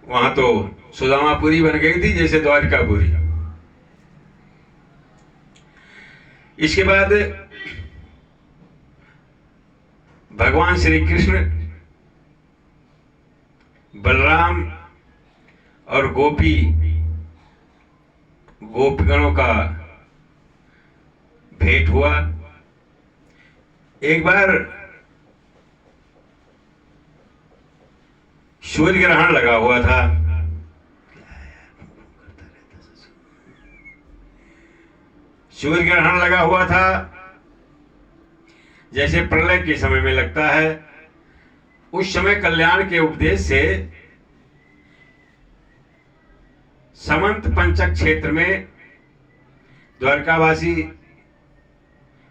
वहां तो सुदामापुरी बन गई थी जैसे द्वारिकापुरी। इसके बाद भगवान श्री कृष्ण बलराम और गोपगणों का भेंट हुआ। एक बार सूर्य ग्रहण लगा हुआ था। सूर्य ग्रहण लगा हुआ था जैसे प्रलय के समय में लगता है। उस समय कल्याण के उपदेश से समंत पंचक क्षेत्र में द्वारकावासी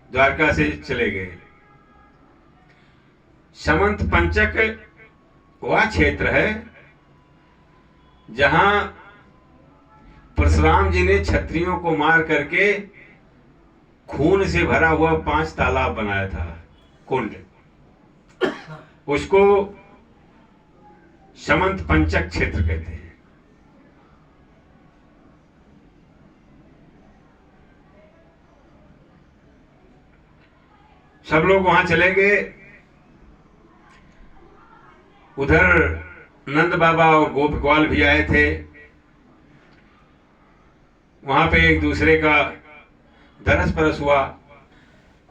द्वारका से चले गए। समंत पंचक वह क्षेत्र है जहां परशुराम जी ने क्षत्रियों को मार करके खून से भरा हुआ 5 तालाब बनाया था, कुंड। उसको समंत पंचक क्षेत्र कहते हैं। सब लोग वहां चले गए। उधर नंद बाबा और गोपगवाल भी आए थे। वहां पे एक दूसरे का दरस परस हुआ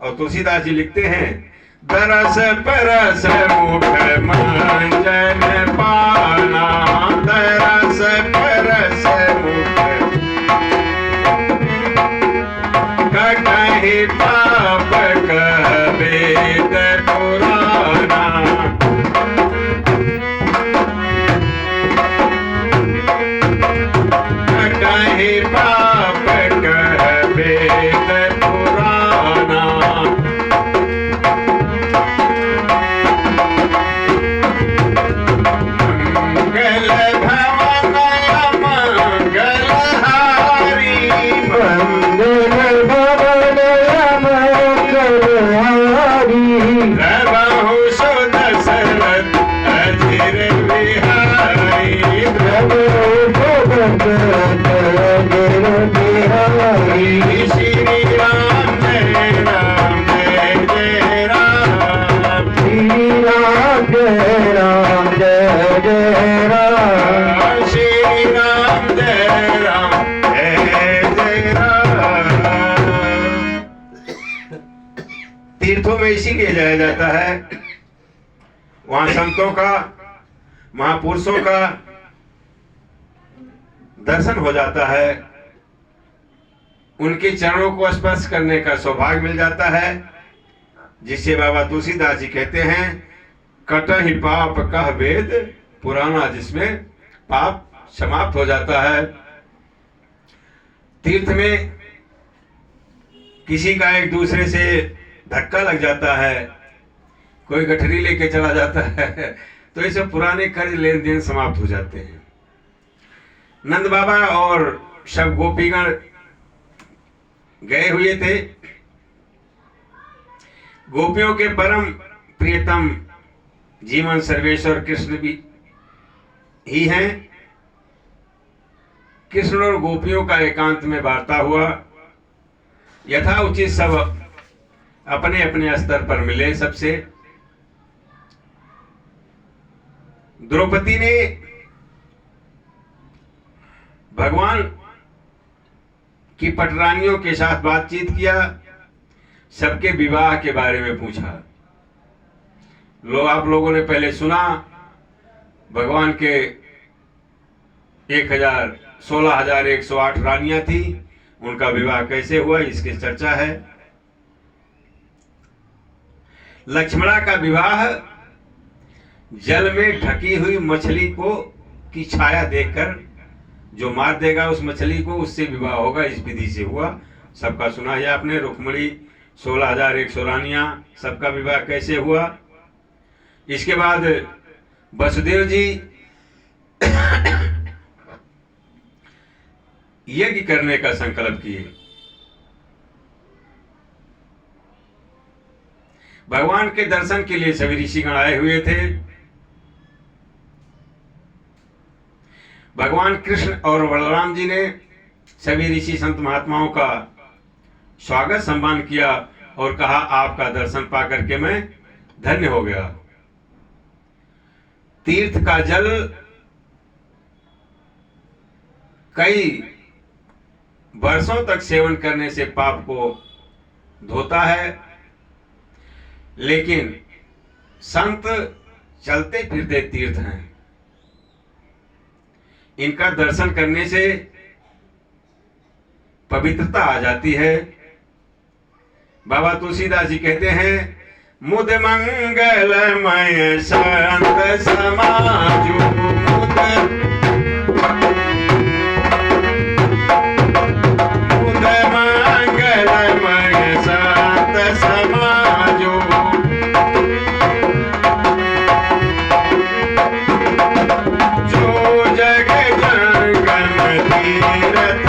और तुलसीदास जी लिखते हैं, दरस परस मुख मंजन पाना, दरस परस मुख कहीं पाप वेद पुराना, कहीं पाप वेद पुराना। मंगल भवन मंगल हारी, मंगल भवन प्रभु सुदशरथ अजिर बिहारी, प्रभु सुदशरथ अजिर बिहारी। श्री राम जय राम जय जय राम, श्री राम जय राम जय जय राम, श्री राम जय राम जय जय राम। तीर्थों में इसी के जाया जाता है। वहां संतों का, महापुरुषों का दर्शन हो जाता है, उनके चरणों को स्पर्श करने का सौभाग्य मिल जाता है, जिससे बाबा तुलसीदास जी कहते हैं, कटहि पाप कह वेद पुराना, जिसमें पाप समाप्त हो जाता है। तीर्थ में किसी का एक दूसरे से धक्का लग जाता है, कोई गठरी लेके चला जाता है, तो ऐसे पुराने कर्ज लेन देन समाप्त हो जाते हैं। नंद बाबा और सब गोपीगण गए हुए थे। गोपियों के परम प्रियतम जीवन सर्वेश्वर कृष्ण भी ही हैं। कृष्ण और गोपियों का एकांत में वार्ता हुआ। यथा उचित सब अपने अपने स्तर पर मिले सबसे। द्रौपदी ने भगवान की पटरानियों के साथ बातचीत किया, सबके विवाह के बारे में पूछा। आप लोगों ने पहले सुना भगवान के 16,108 रानियां थी, उनका विवाह कैसे हुआ इसकी चर्चा है। लक्ष्मणा का विवाह जल में ढकी हुई मछली को की छाया देखकर जो मार देगा उस मछली को, उससे विवाह होगा, इस विधि से हुआ। सबका सुना है आपने। रुक्मिणी 16,100 रानियां, सबका विवाह कैसे हुआ। इसके बाद वसुदेव जी यज्ञ करने का संकल्प किए। भगवान के दर्शन के लिए सभी ऋषिगण आए हुए थे। भगवान कृष्ण और बलराम जी ने सभी ऋषि संत महात्माओं का स्वागत सम्मान किया और कहा आपका दर्शन पाकर के मैं धन्य हो गया। तीर्थ का जल कई वर्षों तक सेवन करने से पाप को धोता है, लेकिन संत चलते फिरते तीर्थ हैं, इनका दर्शन करने से पवित्रता आ जाती है। बाबा तुलसीदास जी कहते हैं, मुद मंगलमय संत समाजु, मुद मंगलमय संत समाजु, जो जग जंगम तीरथ